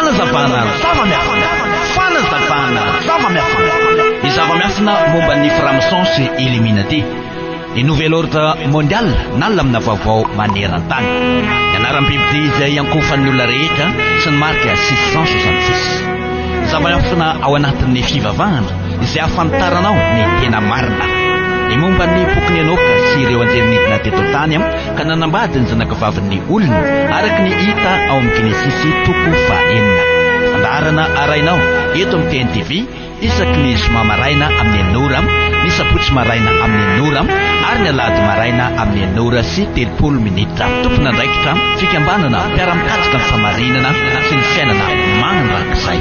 Fanazavana ny zava-miafina momba ny franc-maçon sy Illuminati, ny nouvel ordre mondial na lamina vaovao maneran-tany, ny anaram-biby izay ankofan'ny olona rehetra sy ny marika 666. Zava-miafina ao anatin'ny fivavahana izay ahafantaranao ny tena marina, ny momba ny boky Enoka sy ireo anjelinidina teto tany ka nanambady ny zanakavavin'ny olona araka ny hita ao amin'ny Genesisy 4:4. Andarana arainao eto amin'ny TNTV isaky ny zoma maraina amin'ny 9h, ny sabotsy maraina amin'ny 9h ary ny alahady maraina amin'ny 9h30. Tompona andraikitra fikambanana mpiara-mikatsika ny famarinana sy ny fiainana mananrakizay.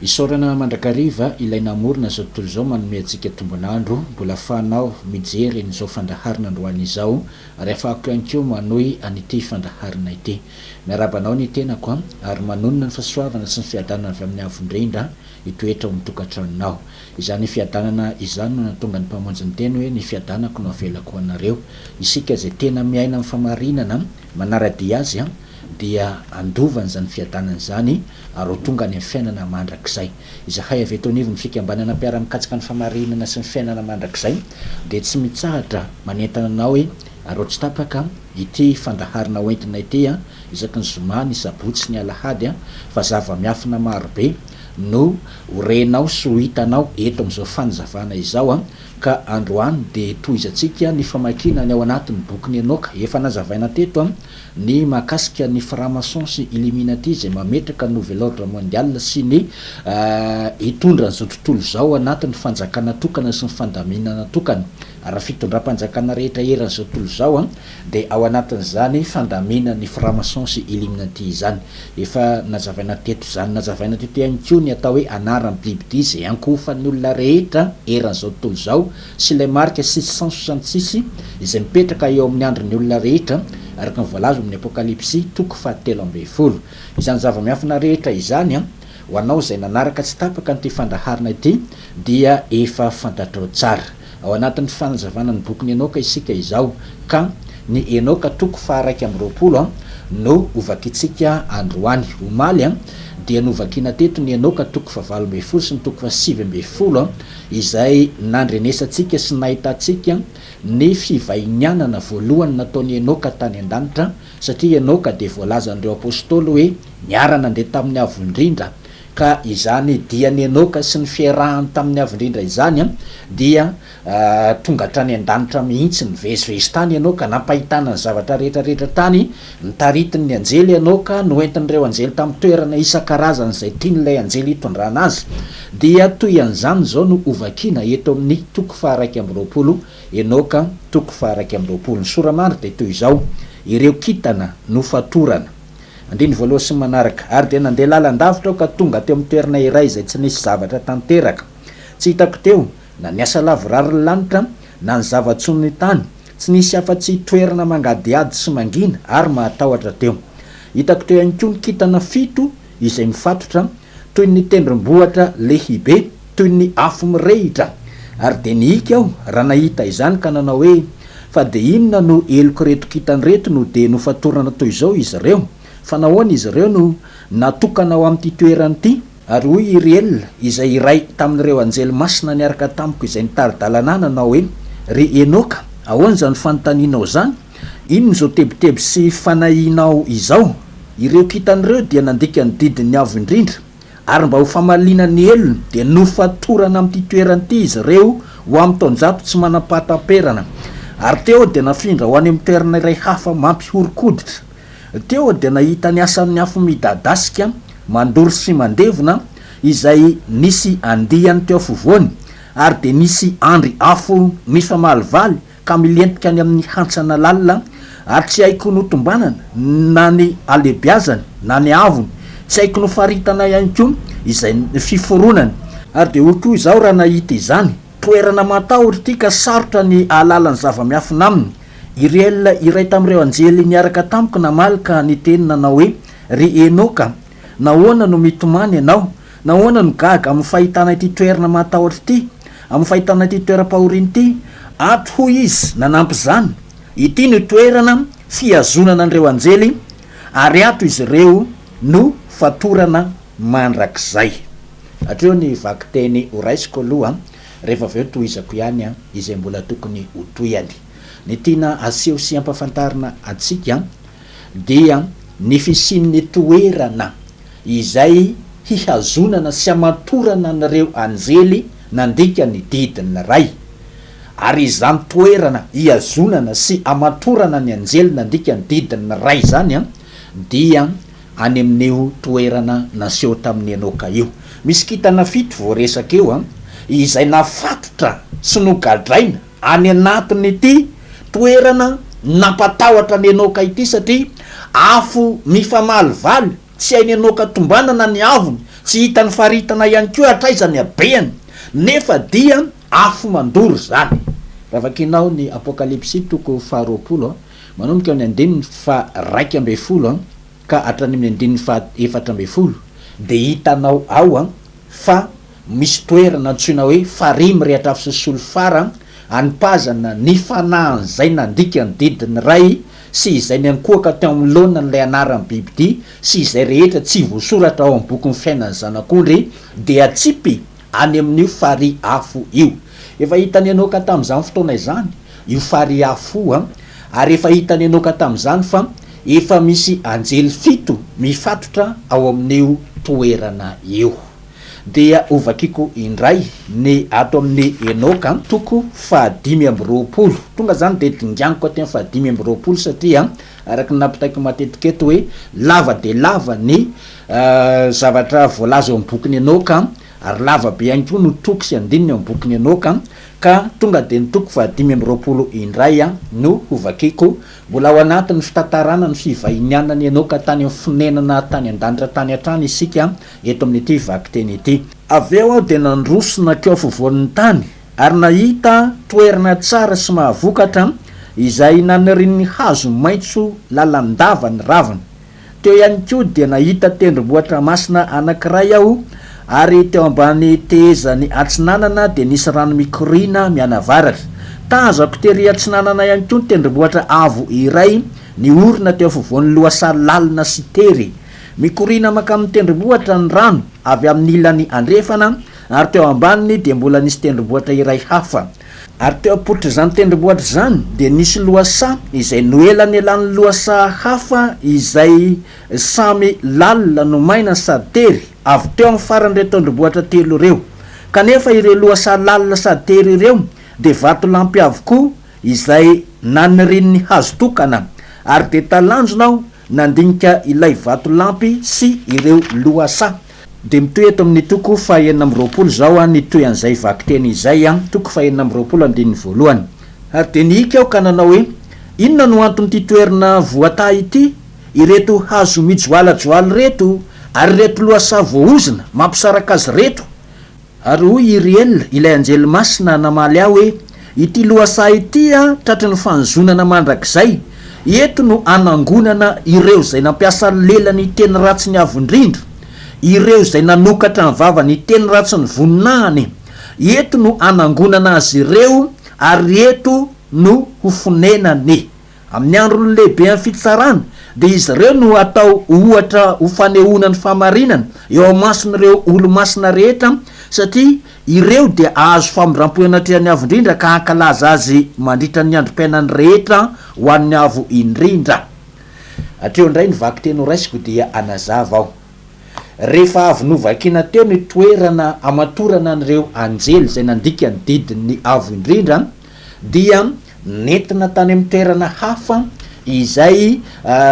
Isorana mandrakariva ilaina amorona zao tontolo zao manome antsika tombonandro, mbola afahanao mijery n'izao fandaharana androany izao ary afahako ihany koa manohy an'ity fandaharana ity. Miarabanao ny tenako ary manonona ny fahasoavana sy ny fiadanana avy amin'ny avondrindra itoetra ao mitokantranonao. Izany fiadanana izany no natonga ny mpamonjy ny teny hoe ny fiadanako no avelako anareo. Isika izay tena miaina amin'ny famarinana manaradia azy dia andovany zany fiadanana zany ary ho tonga ny fiainana mandrakizay. Izahay avy eto anivo ny fikambanana mpiara-mikatsika ny famarinana sy ny fiainana mandrakizay dia tsy mitsahatra manentana anao hoe ary tsy tapaka ity fandaharana hoentina ity isaky ny zoma, ny sabotsy, ny alahady fa zava-miafina marobe no horenao sy ho hitanao eto amin'izao fanazavana izao ka androany dia tohizatsika ny famakina ny ao anatin'ny boky Enoka efa nazavaina teto ny mahakasika ny franc-maçon sy Illuminati izay mametraka nouvel ordre mondial sy ny hitondra n'izao tontolo zao anatin'ny fanjakana tokana sy ny fandaminana tokana ary fitondram-panjakana rehetra eran'izao tontolo zao dia ao anatin'izany fandamina ny franc-maçon sy Illuminati izany. Efa nazavaina teto zany, nazavaina teto ihany koa ny atao hoe anaram-biby izay ankofan'ny olona rehetra eran'izao tontolo zao sy ilay marika 666 izay mipetraka eo amin'ny andron'ny olona rehetra araka ny voalaza amin'ny Apokalipsy 3:12. Izany zava-miafina rehetra izany ho anao izay nanaraka tsy tapaka n'ity fandaharana ity dia efa fantatrao tsara. Ao anatin'ny fanazavana ny boky Enoka isika izao ka ny Enoka 2:20 no ovakitsika androany. Omaly dia novakina teto ny Enoka 2:9 sy ny 7:7 izay nandrenesantsika sy nahitantsika ny fivainianana voalohany nataony Enoka tany an-danitra, satria Enoka dia voalazan'ireo apôstôly hoe niarana andeha tamin'ny avondrindra ka izany diany Enoka sy ny fiarahany tamin'ny avondrindra izany dia tonga hatrany an-danitra mihitsy nivezivezy tany Enoka, nampahitana ny zavatra rehetrarehetra tany, nitaritiny ny anjely Enoka, noentin'ireo anjely tamin'ny toerana isan-karazany izay tian'ilay anjely hitondrana azy. Dia toy an'izany zao no ovakina eto amin'ny 2:20 Enoka 2:20. Ny soramandry dia toy izao: ireo kitana no fatorana. Andiny voalohany sy manaraka: ary dia nandeha lalandavitra aho ka tonga teo amin'ny toerana iray izay tsy nisy zavatra tanteraka, tsy hitako teo na ny asa lavorary lanitra na ny zava-tsony ny tany, tsy nisy afa-tsy toerana mangadiady sy mangina ary mahatahotra teo. Hitako teo ihany koa ny kitana 7 izay mifatotra toy ny tendrombohatra lehibe, toy ny afo mirehitra. Ary dia nihika aho raha nahita izany ka nanao hoe fa dia inona no eloko reto kitany reto no dia nofatorana toy izao izy ireo, fa nahoana izy ireo no natokana ao amin'ity toerana ity? Ary hoy Uriel izay iray tamin'ireo anjely masina niaraka tamiko izay nitari-dalana nanao hoe: ry Enoka, ahoana zany fanontanianao zany? Inona zao tebiteby sy fanahinao izao? Ireo kitan'ireo dia nandika ny didin'ny avo indrindra, ary mba ho famalinan'ny elona dia nofatorana amin'ity toerana ity izy ireo ho amin'ny taonjato tsy manam-pahatamperana. Ary teo dia nafindra ho any amin'ny toerana iray hafa mampihorokoditra. Teo dia nahita ny asan'ny afo midadasika mandoro sy mandevona izay nisy andihany teo afovoany, ary dia nisy andry afo mifamalivaly ka milentika any amin'ny hantsana lalina, ary tsy haiko notombanana na ny alebiazany na ny avony, tsy haiko no faritana ihany koa izay fiforonany. Ary dia hoy koa izao raha nahita izany: toerana matahotra ity ka sarotra ny ahalalany zava-miafina aminy. Uriel iray tamin'ireo anjely niaraka tamiko namaly ka niteny nanao hoe: ry Enoka, nahoana no mitomany ianao, nahoana no gaga amin'ny fahitana ity toerana matahotra ity, amin'ny fahitana ity toeram-pahoriny ity. Ato hoy izy nanampy zany, ity no toerana fiazonana an'ireo anjely, ary ato izy ireo no fatorana mandrakizay. Atreo ny vaky teny horaisiko aloha rehefa aveo tohizako ihany izay mbola tokony ho toyany. Ny tiana aseho sy ampafantarina atsika dia ny fisian'ny toerana izay hihazonana sy amatorana an'ireo anjely nandika ny didiny ray. Ary izany toerana hiazonana sy amatorana ny anjely nandika ny didiny ray zany dia any amin'io toerana naseho tamin'ny Enoka io. Misy kitana fito voaresaka eo izay nafatotra sy nogadraina any anatin'ity toerana nampatahotra ny Enoka ity, satria afo mifamalivaly, tsy hainy Enoka tombanana ny avony, tsy hitany faritana ihany koa hatraizany abeany, nefa dia afo mandoro zany. Raha vakinao ny Apokalipsy toko 20 manomboka amin'ny 1:2 ka hatrany amin'ny 1:4 de hitanao ao fa misy toerana antsoina hoe farimy rehatra afo sy solofara anipazana ny fanahany zay nandika ny didiny ray sy izay niankohaka teo amin'ny laona n'ilay anaran'ny bibidy sy izay rehetra tsy voasoratra ao amin'ny boky ny fiainany zanak'ondry de atsipy any amin'io fary afo io. Efa hitany Enoka tamin'izany fotoana izany io fary afo ary efa hitany Enoka tamin'izany fa efa misy anjely fito mifatotra ao amin'io toerana io. Dia ovakiko indray ny ato amin'ny Enoka toko 520. Tonga zany de dinganiko aty amin'ny 520 satria araky napitaiko matetika eto hoe lava de lava ny zavatra voalaza ao amin'ny bokin'ny Enoka, ary lava be ihany koa no toko sy andininy ao amin'ny bokin'ny Enoka, ka tonga de ny toko 520 indray no ovakiko mbola ao anatin'ny fitantarana ny fivahinianany Enoka tany amin'ny fonenana tany an-danitra tany hatrany isika eto amin'ity vaky teny ity. Aveo de nandrosona keo afovoan'ny tany ary nahita toerana tsara sy mahavokatra izay nanirin'ny hazo maitso lalandava ny raviny. Teo ihany koa dia nahita tendrombohitra masina anankiray aho, ary teo ambany tehezany atsinanana de nisy rano mikorina mianavaratra. Tazako tery atsinanana ihany koa tendrombohitra avo iray ny orina teo afovoan'ny lohasaha lalina sy tery. Mikorina maka amin'ny tendrombohitra ny rano avy amin'ny ilany andrefana, ary teo ambaniny de mbola nisy tendrombohitra iray hafa. Ary teo apotra zany tendrombohitra zany de nisy lohasaha izay noelany elan'ny lohasaha hafa izay samy lalina no maina sady tery avy teo amin'ny faran'ireo tendrombohitra telo ireo. Kanefa ireo lohasaha lalina sady tery ireo de vato lampy avokoa izay nanirin'ny hazo tokana, ary de talanjonao nandinika ilay vato lampy sy ireo lohasaha. De mitoy eto amin'ny toko 520 zao ny toy an'izay vaky teny izay toko 520 andininy voalohany. Ary de nihika aho ka nanao hoe inona no anton'ity toerana voatahy ity, ireto hazo mijoalajoaly reto ary reto lohasaha voaozina mampisaraka azy reto. Ary hoy Iriel ilay anjely masina namaly aho hoe ity lohasaha ity tratry ny fanjonana mandrakizay, eto no anangonana ireo zay nampiasa lelany teny ratsy ny avondrindra, ireo zay nanokatra ny vavany teny ratsy ny voninahany, eto no anangonana azy ireo ary eto no hofonenany. Amin'ny androny lehibe amin'ny fitsarana de izy ireo no atao ohatra ho fanehoana ny famarinana eo amasin'ireo olo-masina rehetra, satria ireo de azo famindrampona trehan'ny avondrindra ka hankalaza azy mandritra ny androm-piainany rehetra ho an'ny avo indrindra. Atreo indray ny vaky teny horaisiko dia anazava aho. Rehefa avy novakina teo ny toerana amatorana an'ireo anjely zay nandika ny didiny avo indrindra, dia nentina tany amin'ny toerana hafa izay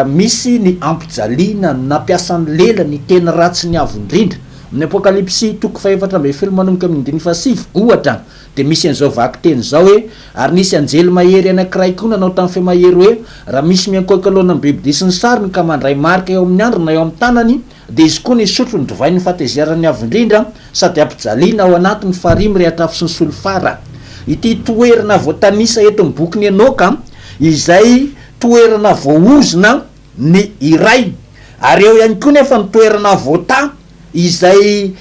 misy ny ampijaliana nampiasan'ny lela ny teny ratsy ny avo indrindra. Amin'ny Apokalipsy toko 4 manomboka amin'ny 7 ohatra de misy an'izao vaky teny zao hoe ary nisy anjely mahery anankiray koa nanao tamin'ny fe mahery hoe raha misy miankohaka aloana ny bibidy sy ny sariny ka mandray marika eo amin'ny andro na eo amin'ny tanany, de izy koa ny sotro ny divay ny fateziarany avo indrindra sady ampijaliana ao anatin'ny farimy rehatra afo sy ny solofara. Ity toerana voatanisa eto amin'ny bokin'ny Enoka izay toerana voaozina ny iray ary eo ihany koa nefa nitoerana vota izay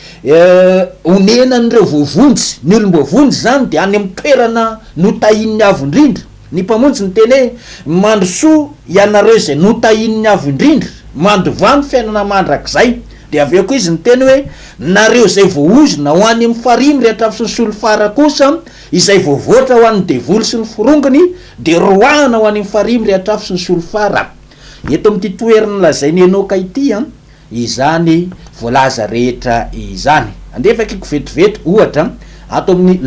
onenan'ireo voavonjy ny olom-boavonjy zany de any amin'ny toerana notahin'ny avo indrindra. Ny mpamonjy ny teny hoe mandrosoa ianareo izay notahin'ny avo indrindra, mandovany fiainana mandrak'izay. De aveo koa izy ny teny hoe nareo zay voaozona ho any amin'ny farimy rehetra sy ny solofara kosa izay voavoatra ho an'ny devoly sy ny forongony de roahana ho any amin'ny farimy rehetra sy ny solofara. Eto amin'ity toerana lazainy Enoka ity izany voalaza rehetra izany. Andefakiko vetivety ohatra ato amin'ny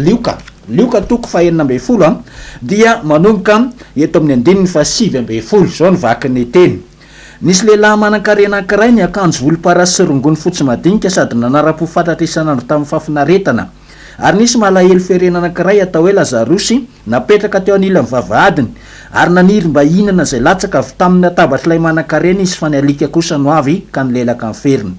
Lioka toko fahenina ambin'ny folo dia manomboka eto amin'ny andininy fa 7 ambin'ny folo zao ny vakiny teny. Nisy lehilahy manan-karena anankiray ny akanjo volomparasy sy rongony fotsy madinika sady nanara-po fatratra isan'andro tamin'ny fafinaretana. Ary nisy malahelo ferena anankiray atao hoe Lazarosy napetraka teo anilan'ny vavahadiny ary naniry mba hinana zay latsaka avy tamin'ny atabatry ilay manan-karena izy fa ny alika kosa no avy ka nylelaka ny feriny.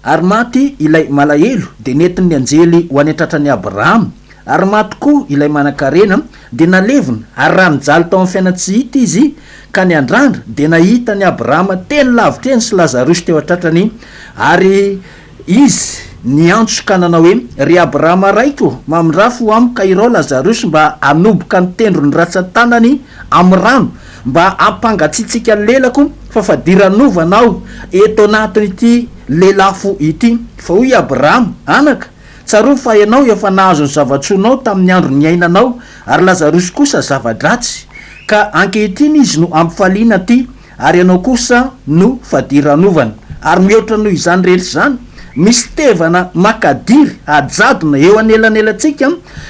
Ary maty ilay malahelo de nentin'ny anjely ho any antratran'ny Abrahama. Ary maty koa ilay manan-karena de nalevona ary raha nijaly tao amin'ny fiaina tsy hita izy ka ny andrandra de nahita ny Abrahama teny lavitra eny sy Lazarosy teo antratrany ary izy niantso ka nanao hoe ry Abrahama raiko mamindrafo amiko irao Lazarosy mba anoboka ny tendrony ratsan-tanany amin'ny rano mba ampangatsitsika lelako fa fadiranovanao eto anatin'ity lelafo ity. Fa hoy Abrahama anaka tsaro fa ianao efa nahazo ny zava-tsoanao tamin'ny andro ny ainanao ary Lazarosy kosa zava-dratsy ka ankehitriny izy no ampifaliana ty ary ianao kosa no fadiranovana. Ary mihoatra noho izany rehetra zany misy tevana makadiry ajadona eo anelanelantsika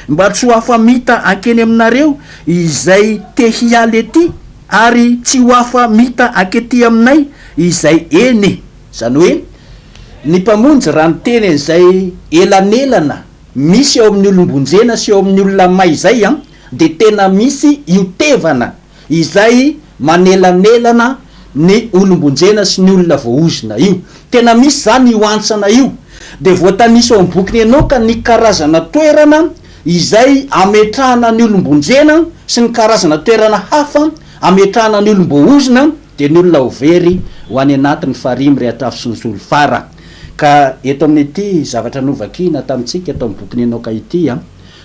mba tsy ho afa-mita ankeny aminareo izay te hialy ety ary tsy ho afa-mita ankety aminay izay eny. Zany hoe ny mpamonjy raha ny teny izay elanelana misy eo amin'ny olombonjena sy eo amin'ny olona may zay de tena misy io tevana izay manelanelana ny olombonjena sy ny olona voaozona io. Tena misy zany io antsana io de voatanisa ao amin'ny boky Enoka ny karazana toerana izay ametrahana ny olombonjena sy ny karazana toerana hafa ametrahana ny olom-boaozona de ny olona overy ho any anatin'ny farimy rehetra sy ny solofara. Ka eto amin'ity zavatra novakina tamintsika eto amin'ny boky Enoka ity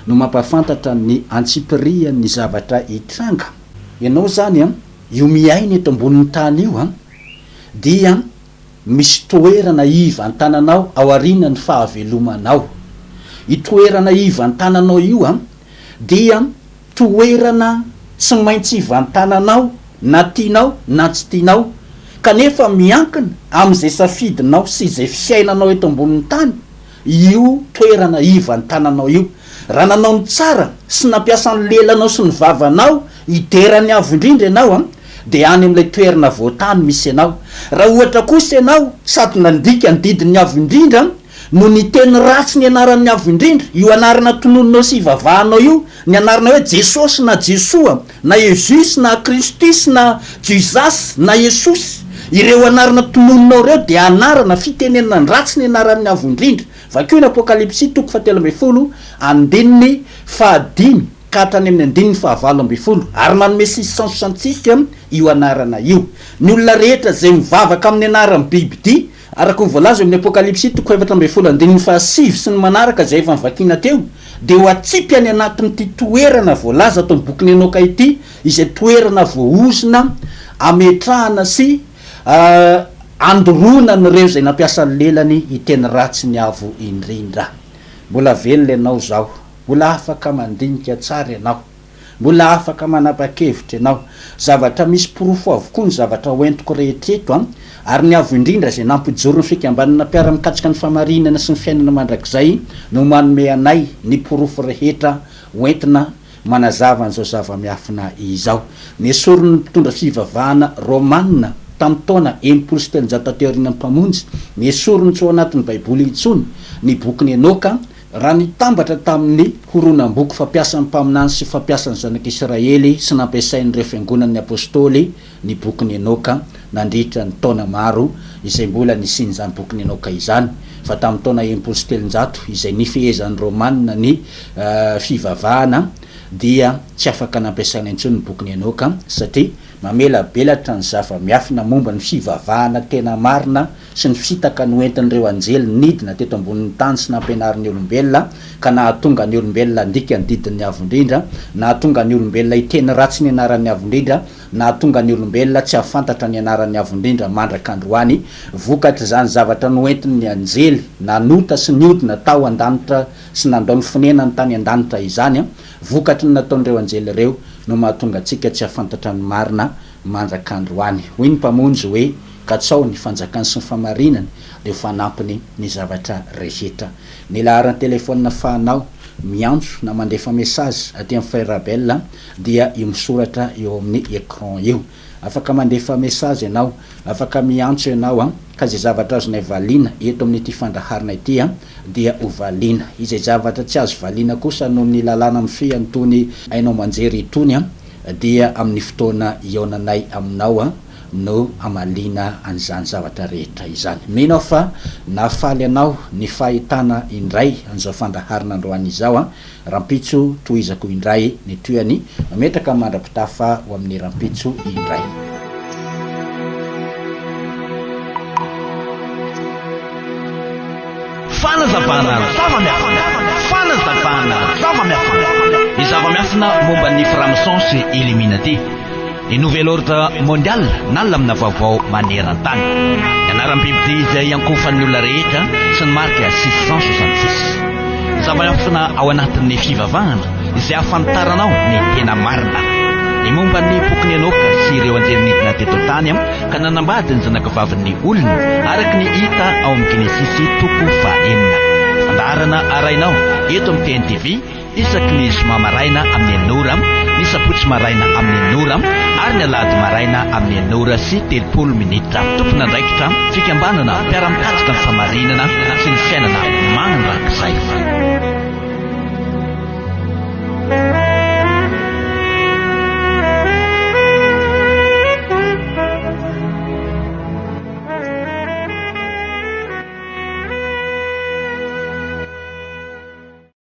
no mampafantatra ny antsipiria ny zavatra itranga. Ianao zany io miaina eto ambonin'ny tany io dia misy toerana iva an-tananao ao aoriana ny fahavelomanao. I toerana iva an-tananao io dia toerana tsy maintsy iva an-tananao na tianao na tsy tianao kanefa miankina amin'izay safidinao sy izay fiainanao eto ambonin'ny tany. Io toerana iva an-tananao io raha nanao ny tsara sy nampiasa ny lelanao sy ny vavanao hiderany avo indrindra ianao de any amin'ilay toerana voatany misy ianao. Raha ohatra kosa ianao sady nandika ny didiny avo indrindra no ny teny ratsy ny anaran'ny avo indrindra io anarana tonononao sy ivavahanao io ny anarana hoe Jesosy na Jesoa na Yezus na Kristus na Jesus na Jesosy, ireo anarana tonononao reo de anarana fitenenana ny ratsy ny anaran'ny avo indrindra. Vakeo ny Apokalipsy toko 7 andininy fahadimy ka hatrany amin'ny andininy fahavalo ambin'ny folo ary manome 666 io anarana io. Ny olona rehetra zay mivavaka amin'ny anaran'ny biby ty araka ny voalaza amin'ny Apokalipsy toko 7 andininy fahasivy sy ny manaraka zay efa nivakina teo de ho atsipy any anatin'ity toerana voalaza ato amin'ny boky Enoka ity izay toerana voaozona ametrahana sy andorona nyreo zay nampiasa ny lelany hiteny ratsy ny avo indrindra. Mbola velona ianao zao, mbola afaka mandinika tsara ianao, mbola afaka manapa-kevitra ianao. Zavatra misy porofo avokoa ny zavatra hoentiko rehetreto ary ny avo indrindra zay nampijoro ny fikambanana mpiara-mikatsika ny famarinana sy ny fiainana mandrakizay no manome anay ny porofo rehetra hoentina manazava an'izao zava-miafina izao. Ny esorony mpitondra fivavahana Romanina tamin'ny taona 700 teoriana mpamonjy ny esorony tsy ao anatin'ny baiboly intsony ny boky Enoka raha nitambatra tamin'ny horonam-boky fampiasan'ny mpaminany sy fampiasan'ny zanak'Israely sy nampiasain'ireo fiangonan'ny apôstôly ny boky Enoka nandritra ny taona maro izay mbola nisian'izany boky Enoka izany. Fa tamin'ny taona 700 izay nifehezan'ny Romanina ny fivavahana dia tsy afaka nampiasaina intsony ny boky Enoka satria mamelabelatra ny zava-miafina momba ny fivavahana tena marina sy ny fitaka ny oentin'ireo anjely nidina teto ambonin'ny tany sy nampianarin'ny olombelona ka nahatonga ny olombelona ndika ny didin'ny avondrindra, nahatonga ny olombelona iteny ratsy ny anaran'ny avondrindra, nahatonga ny olombelona tsy hafantatra ny anaran'ny avondrindra mandrak'androany. Vokatra zany zavatra noentin'ny anjely nanota sy niodina tao an-danitra sy nandao ny fonena ny tany an-danitra izany vokatra ny nataon'ireo anjely ireo no mahatonga antsika tsy hafantatra ny marina mandrak'androany. Hoy ny mpamonjy hoe katsao ny fanjakany sy ny famarinany de fanampiny ny zavatra rehetra. Ny laharan'ny telefônina fahanao miantso na mandefa message aty amin'ny Frère Abel dia io misoratra eo amin'ny écran io. Afaka mandefa message ianao, afaka miantso ianao ka zay zavatra azonay valiana eto amin'ity fandaharana ity dia ho valiana. Izay zavatra tsy azo valiana kosa noho ny lalàna mifehy tony ainao manjery itony dia amin'ny fotoana ionanay aminao no amalina an'izany zavatra rehetra izany. Mino fa nafaly anao ny fahitana indray an'izao fandaharana androany izao rampitso toizako indray ny toyany mametraka mandrapitafa ho amin'ny rampitso indray. Fanazavana zava-miafina ny zava-miafina momba ny franc-maçon sy Illuminati. Ny nouvel ordre mondial nalamina vaovao maneran-tany. Ny anaram-biby ity izay ankofan'ny olona rehetra sy ny marika 666. Zava-miafina ao anatin'ny fivavahana izay ahafantaranao ny tena marina. Ny momba ny pokony enoka sy ireo anjelinidina teto tany ka nanambady ny zanakavavin'ny olona araky ny hita ao amin'ny Genesisy 4:4. Fandaharana arainao eto amin'ny TNTV isaky ny zoma maraina amin'ny 9 ny sabotsy maraina amin'ny 9 ary ny alahady maraina amin'ny 9 sy 30 minitra. Tompon'andraikitra fikambanana mpiara-mikatsika ny famarinana sy ny fiainana mandrakizay.